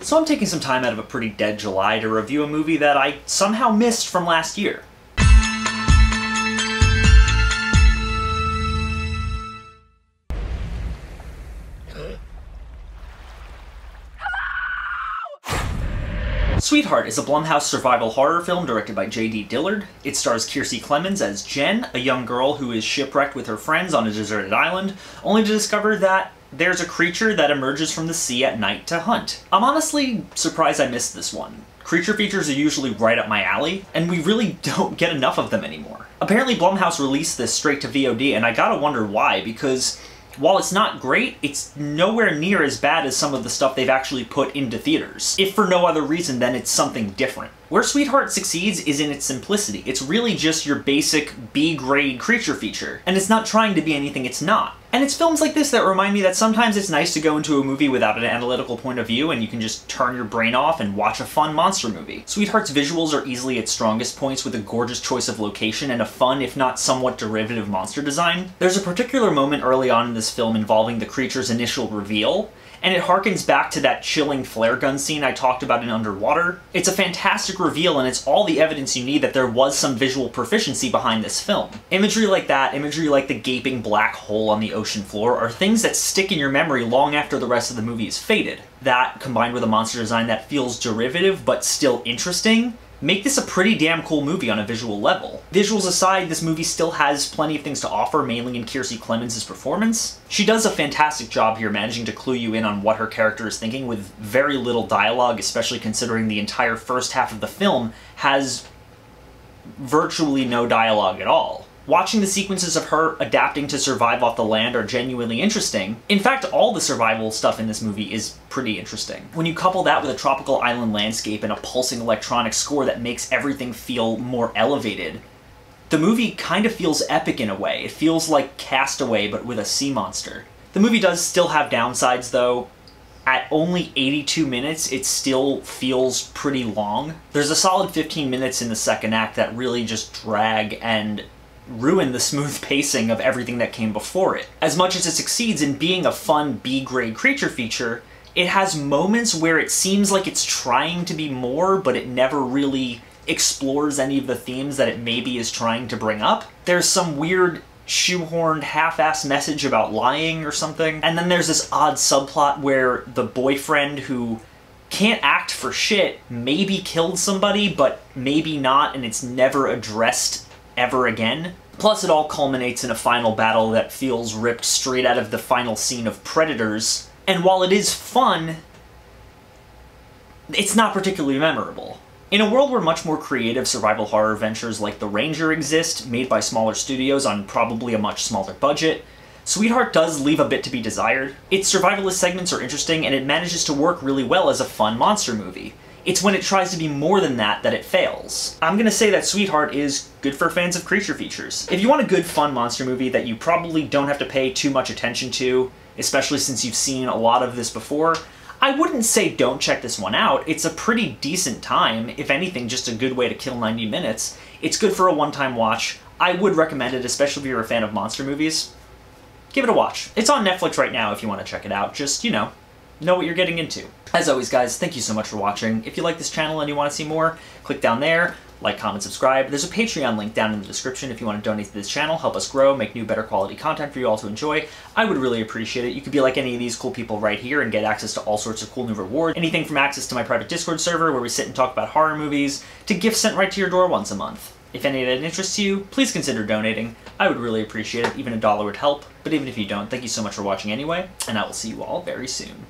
So I'm taking some time out of a pretty dead July to review a movie that I somehow missed from last year. Sweetheart is a Blumhouse survival horror film directed by J.D. Dillard. It stars Kiersey Clemons as Jen, a young girl who is shipwrecked with her friends on a deserted island, only to discover that there's a creature that emerges from the sea at night to hunt. I'm honestly surprised I missed this one. Creature features are usually right up my alley, and we really don't get enough of them anymore. Apparently Blumhouse released this straight to VOD, and I gotta wonder why, because while it's not great, it's nowhere near as bad as some of the stuff they've actually put into theaters. If for no other reason than it's something different. Where Sweetheart succeeds is in its simplicity. It's really just your basic B-grade creature feature, and it's not trying to be anything it's not. And it's films like this that remind me that sometimes it's nice to go into a movie without an analytical point of view and you can just turn your brain off and watch a fun monster movie. Sweetheart's visuals are easily its strongest points, with a gorgeous choice of location and a fun, if not somewhat derivative, monster design. There's a particular moment early on in this film involving the creature's initial reveal, and it harkens back to that chilling flare gun scene I talked about in Underwater. It's a fantastic reveal, and it's all the evidence you need that there was some visual proficiency behind this film. Imagery like that, imagery like the gaping black hole on the ocean floor, are things that stick in your memory long after the rest of the movie is faded. That, combined with a monster design that feels derivative but still interesting, make this a pretty damn cool movie on a visual level. Visuals aside, this movie still has plenty of things to offer, mainly in Kiersey Clemons' performance. She does a fantastic job here managing to clue you in on what her character is thinking with very little dialogue, especially considering the entire first half of the film has virtually no dialogue at all. Watching the sequences of her adapting to survive off the land are genuinely interesting. In fact, all the survival stuff in this movie is pretty interesting. When you couple that with a tropical island landscape and a pulsing electronic score that makes everything feel more elevated, the movie kind of feels epic in a way. It feels like Castaway, but with a sea monster. The movie does still have downsides, though. At only 82 minutes, it still feels pretty long. There's a solid 15 minutes in the second act that really just drag and ruin the smooth pacing of everything that came before it. As much as it succeeds in being a fun B-grade creature feature, it has moments where it seems like it's trying to be more, but it never really explores any of the themes that it maybe is trying to bring up. There's some weird shoehorned half-assed message about lying or something, and then there's this odd subplot where the boyfriend who can't act for shit maybe killed somebody, but maybe not, and it's never addressed ever again. Plus, it all culminates in a final battle that feels ripped straight out of the final scene of Predators, and while it is fun, it's not particularly memorable. In a world where much more creative survival horror ventures like The Ranger exist, made by smaller studios on probably a much smaller budget, Sweetheart does leave a bit to be desired. Its survivalist segments are interesting, and it manages to work really well as a fun monster movie. It's when it tries to be more than that it fails. I'm gonna say that Sweetheart is good for fans of creature features. If you want a good, fun monster movie that you probably don't have to pay too much attention to, especially since you've seen a lot of this before, I wouldn't say don't check this one out. It's a pretty decent time, if anything, just a good way to kill 90 minutes. It's good for a one-time watch. I would recommend it, especially if you're a fan of monster movies. Give it a watch. It's on Netflix right now if you want to check it out. Just, you know what you're getting into. As always, guys, thank you so much for watching. If you like this channel and you want to see more, click down there, like, comment, subscribe. There's a Patreon link down in the description if you want to donate to this channel, help us grow, make new, better quality content for you all to enjoy. I would really appreciate it. You could be like any of these cool people right here and get access to all sorts of cool new rewards. Anything from access to my private Discord server where we sit and talk about horror movies, to gifts sent right to your door once a month. If any of that interests you, please consider donating. I would really appreciate it. Even $1 would help. But even if you don't, thank you so much for watching anyway, and I will see you all very soon.